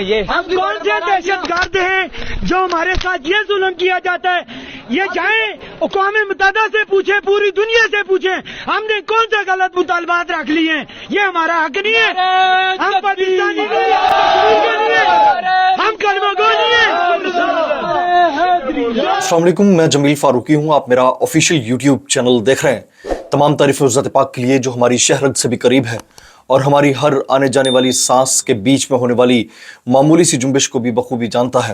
یہ کون سے دہشت گرد ہیں جو ہمارے ساتھ یہ ظلم کیا جاتا ہے؟ یہ جائیں اقوام متحدہ سے پوچھیں، پوری دنیا سے پوچھیں، ہم نے کون سے غلط مطالبات رکھ لیے ہیں؟ یہ ہمارا حق نہیں ہے؟ ہم پاکستانی ہم کلمہ گو نہیں ہیں۔ السلام علیکم، میں جمیل فاروقی ہوں، آپ میرا آفیشیل یوٹیوب چینل دیکھ رہے ہیں۔ تمام تعریف ذات پاک کے لیے جو ہماری شہرت سے بھی قریب ہے اور ہماری ہر آنے جانے والی سانس کے بیچ میں ہونے والی معمولی سی جنبش کو بھی بخوبی جانتا ہے،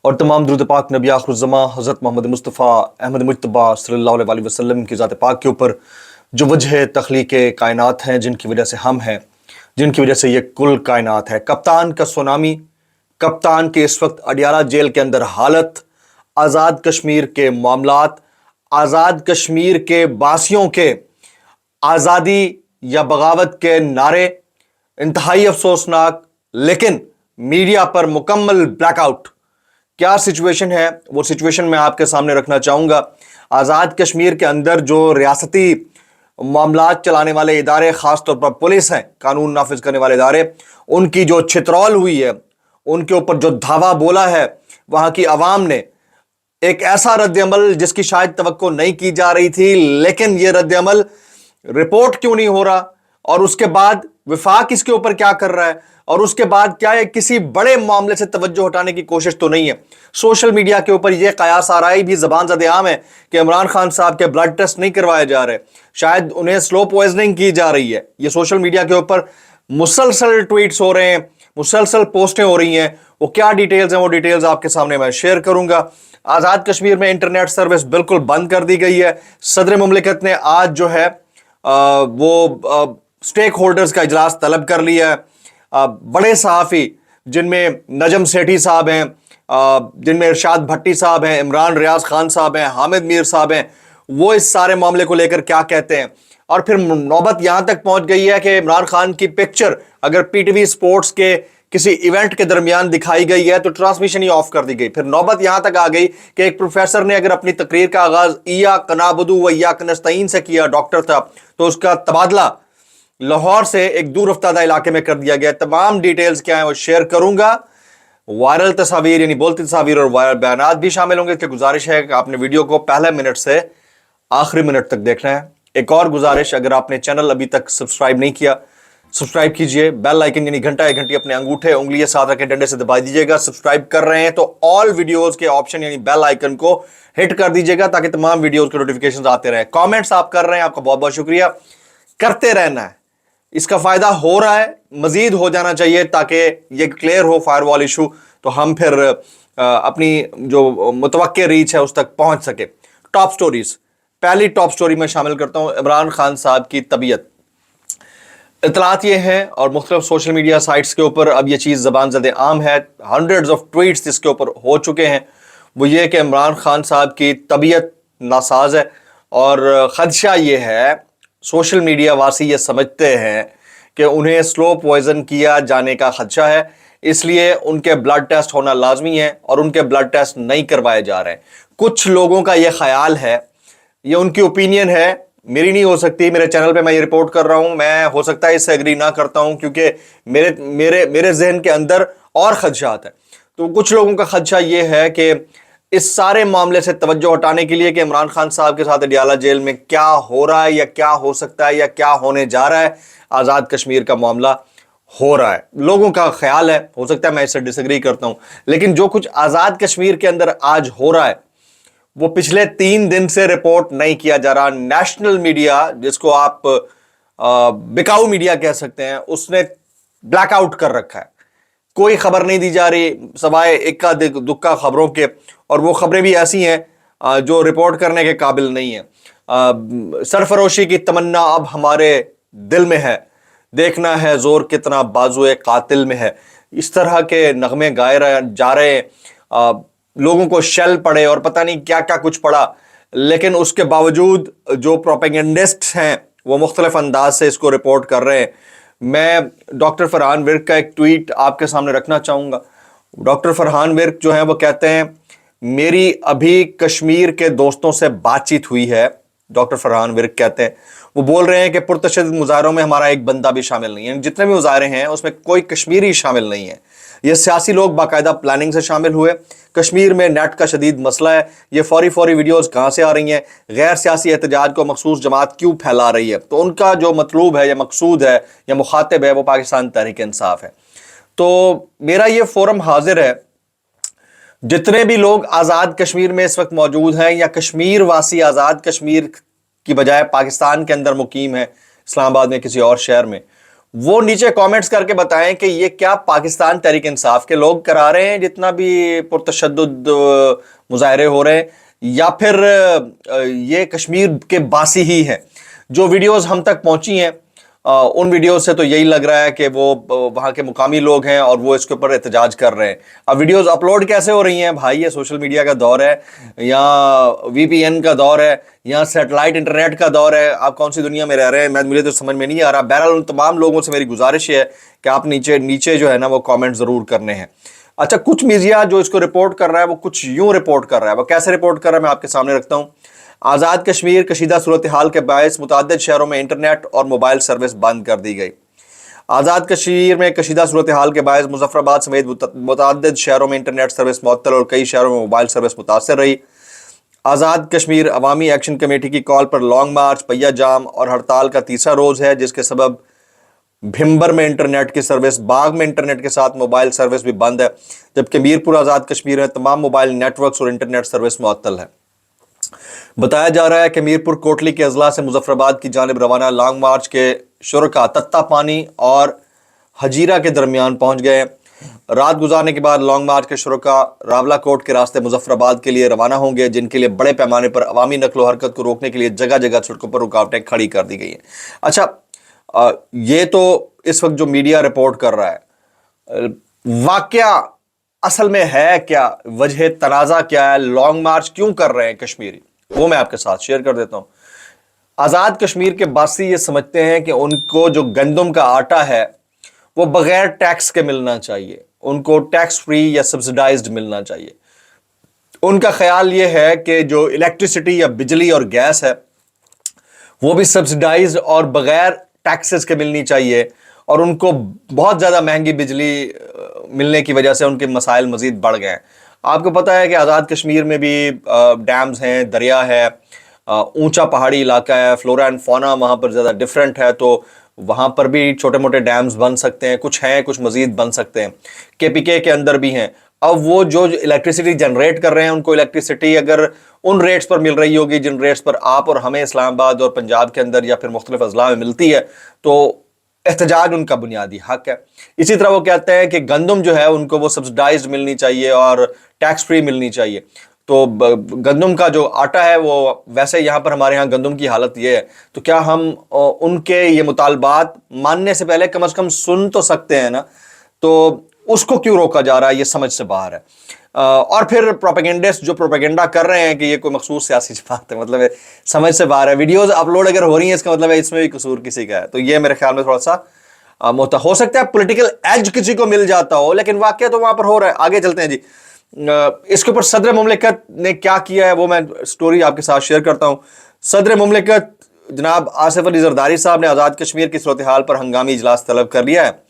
اور تمام درود پاک نبی آخر الزماں حضرت محمد مصطفیٰ احمد مجتبیٰ صلی اللہ علیہ وسلم کی ذات پاک کے اوپر جو وجہ تخلیق کائنات ہیں، جن کی وجہ سے ہم ہیں، جن کی وجہ سے یہ کل کائنات ہے۔ کپتان کا سونامی، کپتان کے اس وقت اڈیالہ جیل کے اندر حالت، آزاد کشمیر کے معاملات، آزاد کشمیر کے باسیوں کے آزادی یا بغاوت کے نعرے انتہائی افسوسناک، لیکن میڈیا پر مکمل بلیک آؤٹ۔ کیا سچویشن ہے وہ سچویشن میں آپ کے سامنے رکھنا چاہوں گا۔ آزاد کشمیر کے اندر جو ریاستی معاملات چلانے والے ادارے، خاص طور پر پولیس ہیں، قانون نافذ کرنے والے ادارے، ان کی جو چھترول ہوئی ہے، ان کے اوپر جو دھاوا بولا ہے وہاں کی عوام نے، ایک ایسا رد عمل جس کی شاید توقع نہیں کی جا رہی تھی، لیکن یہ رد عمل رپورٹ کیوں نہیں ہو رہا، اور اس کے بعد وفاق اس کے اوپر کیا کر رہا ہے، اور اس کے بعد کیا یہ کسی بڑے معاملے سے توجہ ہٹانے کی کوشش تو نہیں ہے۔ سوشل میڈیا کے اوپر یہ قیاس آرائی بھی زبان زد عام ہے کہ عمران خان صاحب کے بلڈ ٹیسٹ نہیں کروائے جا رہے، شاید انہیں سلو پوائزننگ کی جا رہی ہے۔ یہ سوشل میڈیا کے اوپر مسلسل ٹویٹس ہو رہے ہیں، مسلسل پوسٹیں ہو رہی ہیں، وہ کیا ڈیٹیلز ہیں وہ ڈیٹیلز آپ کے سامنے میں شیئر کروں گا۔ آزاد کشمیر میں انٹرنیٹ سروس بالکل بند کر دی گئی ہے۔ صدر مملکت نے آج جو ہے وہ سٹیک ہولڈرز کا اجلاس طلب کر لیا ہے۔ بڑے صحافی جن میں نجم سیٹھی صاحب ہیں، جن میں ارشاد بھٹی صاحب ہیں، عمران ریاض خان صاحب ہیں، حامد میر صاحب ہیں، وہ اس سارے معاملے کو لے کر کیا کہتے ہیں۔ اور پھر نوبت یہاں تک پہنچ گئی ہے کہ عمران خان کی پکچر اگر پی ٹی وی سپورٹس کے کسی ایونٹ کے درمیان دکھائی گئی ہے تو ٹرانسمیشن ہی آف کر دی گئی۔ پھر نوبت یہاں تک آ گئی کہ ایک پروفیسر نے اگر اپنی تقریر کا آغاز ایاک نعبدو و ایاک نستعین سے کیا، ڈاکٹر تھا، تو اس کا تبادلہ لاہور سے ایک دور افتادہ علاقے میں کر دیا گیا۔ تمام ڈیٹیلز کیا ہیں وہ شیئر کروں گا۔ وائرل تصاویر یعنی بولتی تصاویر اور وائرل بیانات بھی شامل ہوں گے۔ اس کی گزارش ہے کہ آپ نے ویڈیو کو پہلے منٹ سے آخری منٹ تک دیکھنا ہے۔ ایک اور گزارش، اگر آپ نے چینل ابھی تک سبسکرائب نہیں کیا، سبسکرائب کیجئے، بیل آئیکن یعنی گھنٹہ ایک گھنٹی اپنے انگوٹھے انگلیاں ساتھ رکھیں ڈنڈے سے دبا دیجئے گا۔ سبسکرائب کر رہے ہیں تو آل ویڈیوز کے آپشن یعنی بیل آئیکن کو ہٹ کر دیجئے گا تاکہ تمام ویڈیوز کے نوٹیفیکیشنز آتے رہیں۔ کامنٹس آپ کر رہے ہیں، آپ کا بہت بہت شکریہ، کرتے رہنا ہے، اس کا فائدہ ہو رہا ہے، مزید ہو جانا چاہیے تاکہ یہ کلیئر ہو فائر وال ایشو، تو ہم پھر اپنی جو متوقع ریچ ہے اس تک پہنچ سکے۔ ٹاپ سٹوریز، پہلی ٹاپ سٹوری میں شامل کرتا ہوں عمران خان صاحب کی طبیعت۔ اطلاعات یہ ہیں اور مختلف سوشل میڈیا سائٹس کے اوپر اب یہ چیز زبان زد عام ہے، ہنڈریڈز آف ٹویٹس اس کے اوپر ہو چکے ہیں، وہ یہ کہ عمران خان صاحب کی طبیعت ناساز ہے، اور خدشہ یہ ہے، سوشل میڈیا واسی یہ سمجھتے ہیں کہ انہیں سلو پوائزن کیا جانے کا خدشہ ہے، اس لیے ان کے بلڈ ٹیسٹ ہونا لازمی ہے اور ان کے بلڈ ٹیسٹ نہیں کروائے جا رہے ہیں۔ کچھ لوگوں کا یہ خیال ہے، یہ ان کی اوپینین ہے، میری نہیں ہو سکتی، میرے چینل پہ میں یہ رپورٹ کر رہا ہوں، میں ہو سکتا ہے اس سے ایگری نہ کرتا ہوں کیونکہ میرے ذہن کے اندر اور خدشات ہیں۔ تو کچھ لوگوں کا خدشہ یہ ہے کہ اس سارے معاملے سے توجہ ہٹانے کے لیے کہ عمران خان صاحب کے ساتھ اڈیالہ جیل میں کیا ہو رہا ہے یا کیا ہو سکتا ہے یا کیا ہونے جا رہا ہے، آزاد کشمیر کا معاملہ ہو رہا ہے، لوگوں کا خیال ہے، ہو سکتا ہے میں اس سے ڈس ایگری کرتا ہوں، لیکن جو کچھ آزاد کشمیر کے اندر آج ہو رہا ہے وہ پچھلے 3 دن سے رپورٹ نہیں کیا جا رہا۔ نیشنل میڈیا، جس کو آپ بکاؤ میڈیا کہہ سکتے ہیں، اس نے بلیک آؤٹ کر رکھا ہے، کوئی خبر نہیں دی جا رہی سوائے اکا دکا خبروں کے، اور وہ خبریں بھی ایسی ہیں جو رپورٹ کرنے کے قابل نہیں ہیں۔ سرفروشی کی تمنا اب ہمارے دل میں ہے، دیکھنا ہے زور کتنا بازوئے قاتل میں ہے، اس طرح کے نغمے گائے جا رہے ہیں، لوگوں کو شیل پڑے اور پتہ نہیں کیا کیا کچھ پڑا، لیکن اس کے باوجود جو پروپیگنڈسٹ ہیں وہ مختلف انداز سے اس کو رپورٹ کر رہے ہیں۔ میں ڈاکٹر فرحان ورک کا ایک ٹویٹ آپ کے سامنے رکھنا چاہوں گا۔ ڈاکٹر فرحان ورک جو ہیں وہ کہتے ہیں، میری ابھی کشمیر کے دوستوں سے بات چیت ہوئی ہے، ڈاکٹر فرحان ورک کہتے ہیں، وہ بول رہے ہیں کہ پرتشدد مظاہروں میں ہمارا ایک بندہ بھی شامل نہیں ہے، جتنے بھی مظاہرے ہیں اس میں کوئی کشمیری شامل نہیں ہے، ये सियासी लोग बाकायदा प्लानिंग से शामिल हुए। कश्मीर में नेट का शदीद मसला है, ये फौरी वीडियोस कहाँ से आ रही हैं, गैर सियासी एहतजाज को मखसूस जमात क्यों फैला रही है। तो उनका जो मतलूब है या मकसूद है या मुखातिब है वो पाकिस्तान तहरीक इंसाफ है। तो मेरा ये फोरम हाजिर है, जितने भी लोग आज़ाद कश्मीर में इस वक्त मौजूद हैं या कश्मीर वासी आज़ाद कश्मीर की बजाय पाकिस्तान के अंदर मुकीम है, इस्लामाबाद में किसी और शहर में, वो नीचे कमेंट्स करके बताएं कि ये क्या पाकिस्तान तहरीक इंसाफ के लोग करा रहे हैं जितना भी पुरतशद्दुद मुजाहरे हो रहे हैं, या फिर ये कश्मीर के बासी ही हैं। जो वीडियोस हम तक पहुंची हैं उन वीडियो से तो यही लग रहा है कि वो वहाँ के मुकामी लोग हैं और वो इसके ऊपर एहतजाज कर रहे हैं। अब वीडियोस अपलोड कैसे हो रही हैं भाई, ये सोशल मीडिया का दौर है या VPN का दौर है या सैटेलाइट इंटरनेट का दौर है, आप कौन सी दुनिया में रह रहे हैं मुझे तो समझ में नहीं आ रहा। बहरहाल उन तमाम लोगों से मेरी गुजारिश है कि आप नीचे जो है ना वो कॉमेंट ज़रूर करने हैं। अच्छा, कुछ मीडिया जो इसको रिपोर्ट कर रहा है वो कुछ यूँ रिपोर्ट कर रहा है, वो कैसे रिपोर्ट कर रहा है मैं आपके सामने रखता हूँ। आज़ाद कश्मीर कशीदा सूरत हाल के बायस मुतअद्दिद शहरों में इंटरनेट और मोबाइल सर्विस बंद कर दी गई। आज़ाद कश्मीर में कशीदा सूरत हाल के बायस मुजफ्फराबाद समेत मुतअद्दिद शहरों में इंटरनेट सर्विस मुअत्तल और कई शहरों में मोबाइल सर्विस मुतासर रही। आज़ाद कश्मीर अवामी एक्शन कमेटी की कॉल पर लॉन्ग मार्च, पहिया जाम और हड़ताल का तीसरा रोज़ है, जिसके सबब भिम्बर में इंटरनेट की सर्विस, बाग में इंटरनेट के साथ मोबाइल सर्विस भी बंद है, जबकि मीरपुर आज़ाद कश्मीर में तमाम मोबाइल नेटवर्क्स और इंटरनेट सर्विस मुअत्तल है। बताया जा रहा है कि मीरपुर कोटली के अजला से मुजफ्फराबाद की जानिब रवाना लॉन्ग मार्च के शुरका तत्ता पानी और हजीरा के दरमियान पहुंच गए। रात गुजारने के बाद लॉन्ग मार्च के शुरका रावला कोट के रास्ते मुजफ्फराबाद के लिए रवाना होंगे, जिनके लिए बड़े पैमाने पर अवामी नकलो हरकत को रोकने के लिए जगह जगह सड़कों पर रुकावटें खड़ी कर दी गई हैं। अच्छा, ये तो इस वक्त जो मीडिया रिपोर्ट कर रहा है, वाकया असल में है क्या, वजह तनाज़ा क्या है, लॉन्ग मार्च क्यों कर रहे हैं कश्मीरी, वो मैं आपके साथ शेयर कर देता हूं। आज़ाद कश्मीर के बासी ये समझते हैं कि उनको जो गंदम का आटा है वो बगैर टैक्स के मिलना चाहिए, उनको टैक्स फ्री या सब्सिडाइज्ड मिलना चाहिए। उनका ख्याल ये है कि जो इलेक्ट्रिसिटी या बिजली और गैस है वो भी सब्सिडाइज्ड और बगैर टैक्सेस के मिलनी चाहिए, और उनको बहुत ज़्यादा महंगी बिजली मिलने की वजह से उनके मसाइल मज़ीद बढ़ गए हैं। आपको पता है कि आज़ाद कश्मीर में भी डैम्स हैं, दरिया है, ऊंचा पहाड़ी इलाका है, फ्लोरा एंड फौना वहाँ पर ज़्यादा डिफरेंट है, तो वहाँ पर भी छोटे मोटे डैम्स बन सकते हैं, कुछ हैं, कुछ मज़ीद बन सकते हैं। KPK के अंदर भी हैं। अब वो जो इलेक्ट्रिसिटी जनरेट कर रहे हैं, उनको इलेक्ट्रिसिटी अगर उन रेट्स पर मिल रही होगी जिन रेट्स पर आप और हमें इस्लामाबाद और पंजाब के अंदर या फिर मुख्तलिफ अजला में मिलती है, तो एहतजाज उनका बुनियादी हक है। इसी तरह वो कहते हैं कि गंदम जो है उनको वो सब्सिडाइज्ड मिलनी चाहिए और टैक्स फ्री मिलनी चाहिए। तो गंदम का जो आटा है वो, वैसे यहाँ पर हमारे यहाँ गंदम की हालत ये है, तो क्या हम उनके ये मुतालबात मानने से पहले कम से कम सुन तो सकते हैं ना, तो उसको क्यों रोका जा रहा है, ये समझ से बाहर है। और फिर प्रोपेगेंडिस्ट जो प्रोपेगेंडा कर रहे हैं कि ये कोई मखसूस सियासी जमात है, मतलब समझ से बाहर है। वीडियोस अपलोड अगर हो रही हैं इसका मतलब है इसमें भी कसूर किसी का है, तो ये मेरे ख्याल में थोड़ा सा मोटा हो सकता है, पॉलिटिकल एज किसी को मिल जाता हो, लेकिन वाकया तो वहां पर हो रहा है। आगे चलते हैं जी। इसके ऊपर सदर मुमलिकत ने क्या किया है वो मैं स्टोरी आपके साथ शेयर करता हूँ। सदर मुमलिकत जनाब आसिफ अली जरदारी साहब ने आज़ाद कश्मीर की सूरत हाल पर हंगामी इजलास तलब कर लिया है।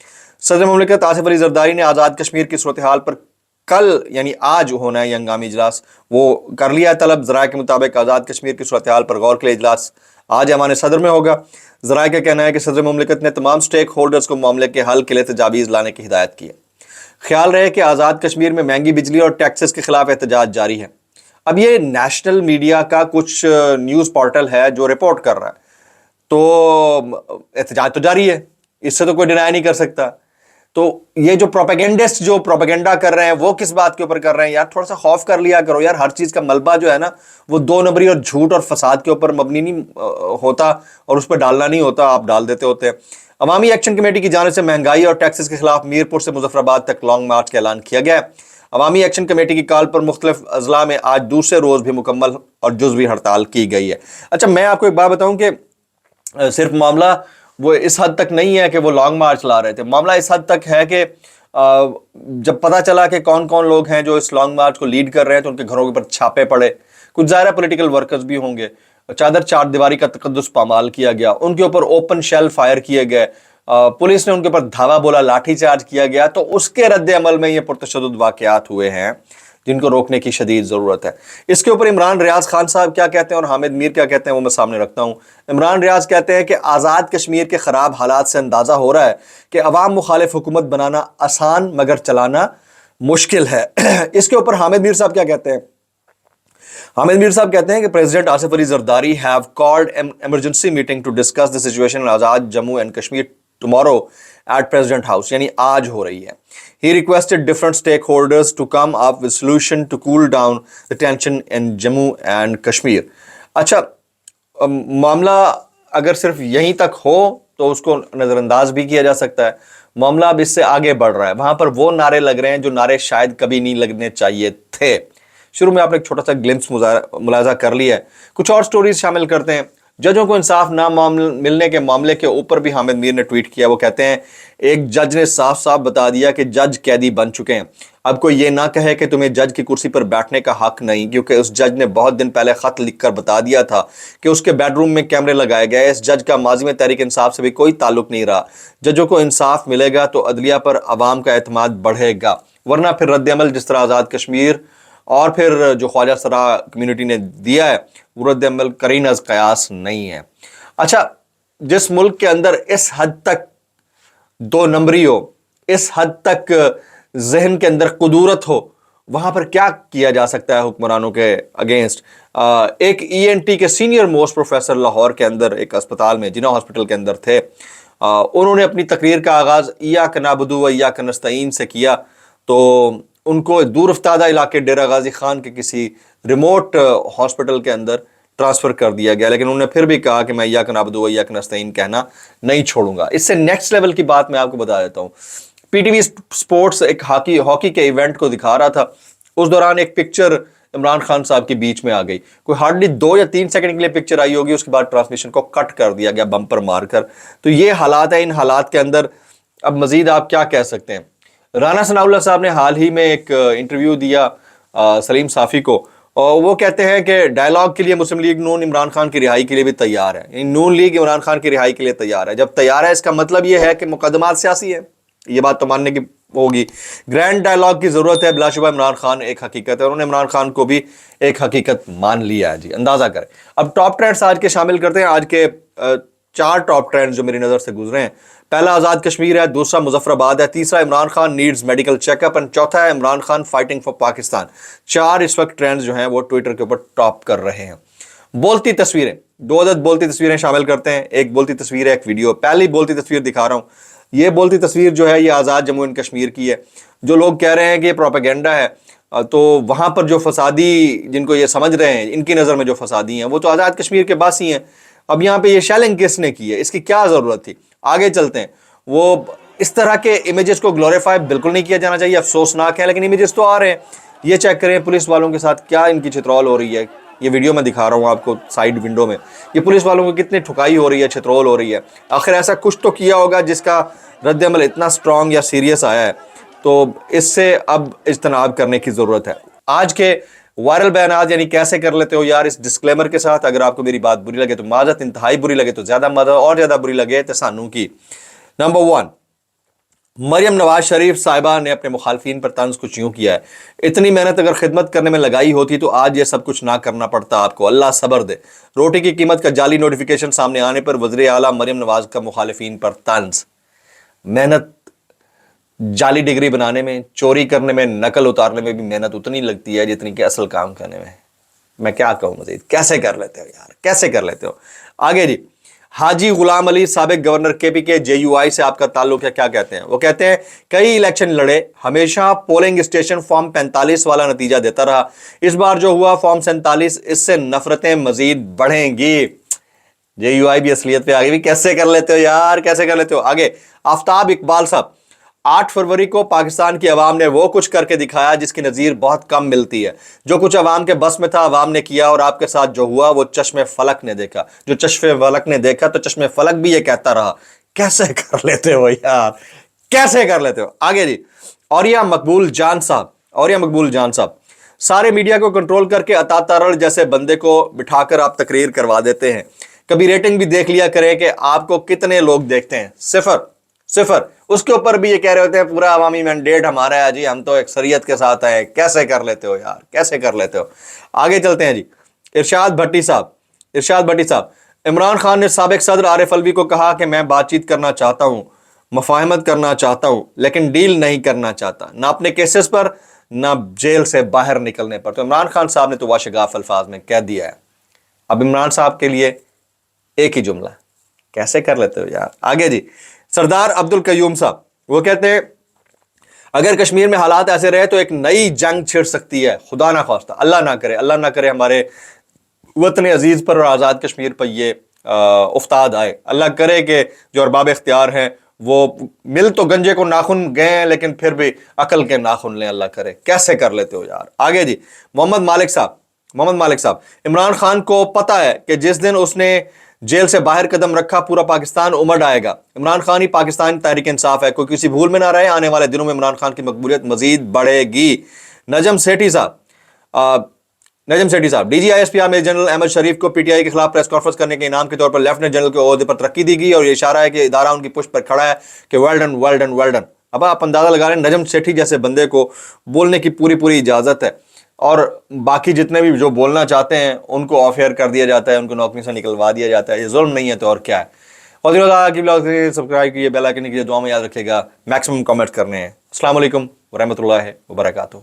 सदर मुमलिकत आसिफ अली जरदारी ने आज़ाद कश्मीर की सूरत हाल पर कल यानी आज होना है ये हंगामी इजलास, वो कर लिया है तलब। ज़राए के मुताबिक आज़ाद कश्मीर की सूरत हाल पर गौर के लिए इजलास आज ऐवान सदर में होगा। ज़राए का कहना है कि सदर मुमलिकत ने तमाम स्टेक होल्डर्स को मामले के हल के लिए तजावीज़ लाने की हिदायत की है। ख्याल रहे कि आज़ाद कश्मीर में महंगी बिजली और टैक्सेस के खिलाफ एहतजाज जारी है। अब ये नेशनल मीडिया का कुछ न्यूज़ पोर्टल है जो रिपोर्ट कर रहा है, तो एहतजाज तो जारी है, इससे तो कोई डिनाई नहीं कर सकता। तो ये जो प्रोपेगेंडिस्ट जो प्रोपेगेंडा कर रहे हैं वो किस बात के ऊपर कर रहे हैं यार, थोड़ा सा खौफ कर लिया करो यार। हर चीज़ का मलबा जो है ना वो दो नंबरी और झूठ और फसाद के ऊपर मबनी नहीं होता और उस पर डालना नहीं होता, आप डाल देते होते हैं। अवामी एक्शन कमेटी की जानिब से महंगाई और टैक्सेस के खिलाफ मीरपुर से मुजफ्फराबाद तक लॉन्ग मार्च का ऐलान किया गया है। अवामी एक्शन कमेटी की कॉल पर मुख्तलिफ अजला में आज दूसरे रोज़ भी मुकम्मल और जुज़वी हड़ताल की गई है। अच्छा, मैं आपको एक बात बताऊं कि सिर्फ मामला वो इस हद तक नहीं है कि वो लॉन्ग मार्च ला रहे थे, मामला इस हद तक है कि जब पता चला कि कौन कौन लोग हैं जो इस लॉन्ग मार्च को लीड कर रहे हैं तो उनके घरों के ऊपर छापे पड़े। कुछ ज़ाहिर पॉलिटिकल वर्कर्स भी होंगे, चादर चार दीवारी का तकद्दुस पामाल किया गया, उनके ऊपर ओपन शेल फायर किए गए, पुलिस ने उनके ऊपर धावा बोला, लाठीचार्ज किया गया, तो उसके रद्द अमल में ये पुरतशद्दुद वाकयात हुए हैं जिनको रोकने की शदीद ज़रूरत है। इसके ऊपर इमरान रियाज खान साहब क्या कहते हैं और हामिद मीर क्या कहते हैं वो मैं सामने रखता हूँ। इमरान रियाज कहते हैं कि आज़ाद कश्मीर के ख़राब हालात से अंदाज़ा हो रहा है कि अवाम मुखालिफ हुकूमत बनाना आसान मगर चलाना मुश्किल है। इसके ऊपर हामिद मीर साहब क्या कहते हैं? हामिद मीर साहब कहते हैं कि president Asif Ali Zardari have called an emergency meeting to discuss the situation in Azad Jammu and Kashmir tomorrow at President House, यानी आज हो रही है। He requested different stakeholders to come up with solution to cool down the tension in Jammu and Kashmir. अच्छा, मामला अगर सिर्फ यहीं तक हो तो उसको नज़रअंदाज भी किया जा सकता है। मामला अब इससे आगे बढ़ रहा है। वहां पर वो नारे लग रहे हैं जो नारे शायद कभी नहीं लगने चाहिए थे। शुरू में आपने एक छोटा सा ग्लिम्स मुलाजा कर लिया है। कुछ और स्टोरीज शामिल करते हैं। जजों को इंसाफ ना मिलने के मामले के ऊपर भी हामिद मीर ने ट्वीट किया। वो कहते हैं एक जज ने साफ साफ बता दिया कि जज कैदी बन चुके हैं। अब कोई ये ना कहे कि तुम्हें जज की कुर्सी पर बैठने का हक नहीं, क्योंकि उस जज ने बहुत दिन पहले खत लिखकर बता दिया था कि उसके बेडरूम में कैमरे लगाए गए। इस जज का माजी में तहरीक इंसाफ से भी कोई ताल्लुक नहीं रहा। जजों को इंसाफ मिलेगा तो अदलिया पर अवाम का एतमाद बढ़ेगा, वरना फिर रद्द-ए-अमल जिस तरह आज़ाद कश्मीर और फिर जो ख्वाजा सरा कम्युनिटी ने दिया है वो रद्द-ए-अमल करीन अज़ क़यास नहीं है। अच्छा, जिस मुल्क के अंदर इस हद तक दो नंबरी हो, इस हद तक जहन के अंदर कुदूरत हो, वहां पर क्या किया जा सकता है हुक्मरानों के अगेंस्ट? एक ENT के सीनियर मोस्ट प्रोफेसर लाहौर के अंदर एक अस्पताल में, जिना हॉस्पिटल के अंदर थे, उन्होंने अपनी तकरीर का आगाज इय्याक नअबुदु व इय्याक नस्तईन से किया। तो उनको दूर अफ्तादा इलाके डेरा गाजी खान के किसी रिमोट हॉस्पिटल के अंदर ट्रांसफ़र कर दिया गया, लेकिन उन्होंने फिर भी कहा कि मैं इय्याक नअबुदु व इय्याक नस्तईन कहना नहीं छोड़ूंगा। इससे नेक्स्ट लेवल की बात मैं आपको बता देता हूँ। PTV स्पोर्ट्स एक हॉकी के इवेंट को दिखा रहा था। उस दौरान एक पिक्चर इमरान खान साहब के बीच में आ गई। कोई हार्डली 2 या 3 सेकंड के लिए पिक्चर आई होगी, उसके बाद ट्रांसमिशन को कट कर दिया गया बम्पर मारकर। तो ये हालात है। इन हालात के अंदर अब मजीद आप क्या कह सकते हैं? राना सनाउल्लाह साहब ने हाल ही में एक इंटरव्यू दिया सलीम साफ़ी को, और वो कहते हैं कि डायलॉग के लिए मुस्लिम लीग नून इमरान खान की रिहाई के लिए भी तैयार है। नून लीग इमरान खान की रिहाई के लिए तैयार है। जब तैयार है इसका मतलब ये है कि मुकदमात सियासी है। ये बात तो मानने की होगी। ग्रैंड डायलॉग की जरूरत है। बिलाशुबा इमरान खान एक हकीकत है, उन्होंने इमरान खान को भी एक हकीकत मान लिया है। जी, अंदाजा करें। अब टॉप ट्रेंड्स आज के शामिल करते हैं। आज के 4 टॉप ट्रेंड्स जो मेरी नजर से गुजरे हैं। पहला आज़ाद कश्मीर है, दूसरा मुजफ्फराबाद है, तीसरा Imran Khan needs medical checkup and चौथा है इमरान खान फाइटिंग फॉर पाकिस्तान। 4 इस वक्त ट्रेंड्स जो हैं वो ट्विटर के ऊपर टॉप कर रहे हैं। बोलती तस्वीरें, 2 अदद बोलती तस्वीरें शामिल करते हैं। एक बोलती तस्वीर है, एक वीडियो। पहली बोलती तस्वीर दिखा रहा हूँ। ये बोलती तस्वीर जो है ये आज़ाद जम्मू एंड कश्मीर की है। जो लोग कह रहे हैं कि ये प्रोपेगेंडा है, तो वहाँ पर जो फसादी, जिनको ये समझ रहे हैं इनकी नज़र में जो फसादी हैं वो तो आज़ाद कश्मीर के बासी हैं। अब यहाँ पे ये शेलिंग किसने की है, इसकी क्या ज़रूरत थी? आगे चलते हैं। वो इस तरह के इमेजेस को ग्लोरीफाई बिल्कुल नहीं किया जाना चाहिए, अफसोसनाक है, लेकिन इमेजेस तो आ रहे हैं। ये चेक करें पुलिस वालों के साथ क्या इनकी छित्रौल हो रही है। ये वीडियो मैं दिखा रहा हूँ आपको साइड विंडो में। ये पुलिस वालों को कितनी ठुकाई हो रही है, छित्रौल हो रही है। आखिर ऐसा कुछ तो किया होगा जिसका रद्द-ए-अमल इतना स्ट्रॉन्ग या सीरियस आया है, तो इससे अब इज्तनाब करने की ज़रूरत है। आज के वायरल बयानात यानी कैसे कर लेते हो यार, इस डिस्क्लेमर के साथ। अगर आपको मेरी बात बुरी लगे तो माजत, इंतहाई बुरी लगे तो ज़्यादा माजत, और ज़्यादा बुरी लगे तो सानू की। नंबर 1, मरियम नवाज शरीफ साहिबा ने अपने मुखालफिन पर तंज कुछ यूँ किया है। इतनी मेहनत अगर खिदमत करने में लगाई होती तो आज ये सब कुछ ना करना पड़ता आपको। अल्लाह सब्र दे। रोटी की कीमत का जाली नोटिफिकेशन सामने आने पर वज़ीर आला मरियम नवाज का मुखालिफिन पर तंज। मेहनत जाली डिग्री बनाने में, चोरी करने में, नकल उतारने में भी मेहनत उतनी लगती है जितनी कि असल काम करने में। मैं क्या कहूँ मजीद, कैसे कर लेते हो यार, कैसे कर लेते हो। आगे जी, हाजी गुलाम अली साबिक गवर्नर KPK JUI से आपका ताल्लुक है, क्या कहते हैं? वो कहते हैं कई इलेक्शन लड़े, हमेशा पोलिंग स्टेशन फॉर्म 45 वाला नतीजा देता रहा। इस बार जो हुआ फॉर्म 47, इससे नफरतें मजीद बढ़ेंगी। JUI भी असलियत पे आ गई। कैसे कर लेते हो यार, कैसे कर लेते हो। आगे, आफ्ताब इकबाल साहब, 8 फरवरी को पाकिस्तान की अवाम ने वो कुछ करके दिखाया जिसकी नज़ीर बहुत कम मिलती है। जो कुछ अवाम के बस में था अवाम ने किया, और आपके साथ जो हुआ वो चश्मे फलक ने देखा। जो चश्मे फलक ने देखा तो चश्मे फलक भी ये कहता रहा। कैसे कर लेते हो यार, कैसे कर लेते हो। आगे जी, औरिया मकबूल जान साहब, सारे मीडिया को कंट्रोल करके अता तारड़ जैसे बंदे को बिठाकर आप तकरीर करवा देते हैं। कभी रेटिंग भी देख लिया करें कि आपको कितने लोग देखते हैं। 0। صفر. اس کے اوپر بھی یہ کہہ رہے ہوتے ہیں پورا عوامی مینڈیٹ ہمارا ہے جی, ہم تو اکثریت کے ساتھ ہیں. کیسے کر لیتے ہو یار, کیسے کر لیتے ہو. آگے چلتے ہیں جی. ارشاد بھٹی صاحب, عمران خان نے سابق صدر عارف الوی کو کہا کہ میں بات چیت کرنا چاہتا ہوں, مفاہمت کرنا چاہتا ہوں, لیکن ڈیل نہیں کرنا چاہتا, نہ اپنے کیسز پر نہ جیل سے باہر نکلنے پر. تو عمران خان صاحب نے تو واشگاف الفاظ میں کہہ دیا ہے. اب عمران صاحب کے لیے ایک ہی جملہ, کیسے کر لیتے ہو یار. آگے جی, سردار عبد القیوم صاحب, وہ کہتے ہیں اگر کشمیر میں حالات ایسے رہے تو ایک نئی جنگ چھڑ سکتی ہے, خدا نہ خواستہ, اللہ نہ کرے ہمارے وطن عزیز پر اور آزاد کشمیر پر یہ افتاد آئے. اللہ کرے کہ جو ارباب اختیار ہیں وہ مل تو گنجے کو ناخن گئے ہیں لیکن پھر بھی عقل کے ناخن لیں. اللہ کرے. کیسے کر لیتے ہو یار. آگے جی, محمد مالک صاحب, عمران خان کو پتا ہے کہ جس دن اس نے جیل سے باہر قدم رکھا پورا پاکستان امڑ آئے گا. عمران خان ہی پاکستان تحریک انصاف ہے, کوئی کسی بھول میں نہ رہے. آنے والے دنوں میں عمران خان کی مقبولیت مزید بڑھے گی. نجم سیٹھی صاحب, D G I S P major general Ahmed Sharif کو پی ٹی آئی کے خلاف پریس کانفرنس کرنے کے انعام کے طور پر لیفٹیننٹ جنرل کے عہدے پر ترقی دی گئی اور یہ اشارہ ہے کہ ادارہ ان کی پشت پر کھڑا ہے کہ ویل ڈن. اب آپ اندازہ لگا رہے ہیں, نجم سیٹھی جیسے بندے کو بولنے کی پوری اجازت ہے اور باقی جتنے بھی جو بولنا چاہتے ہیں ان کو آف ایئر کر دیا جاتا ہے, ان کو نوکری سے نکلوا دیا جاتا ہے. یہ ظلم نہیں ہے تو اور کیا ہے. اور سبسکرائب کیجیے, بیل آئیکن کیجیے, دعا میں یاد رکھیے گا, میکسیمم کامنٹ کرنے ہیں. السلام علیکم ورحمۃ اللہ وبرکاتہ.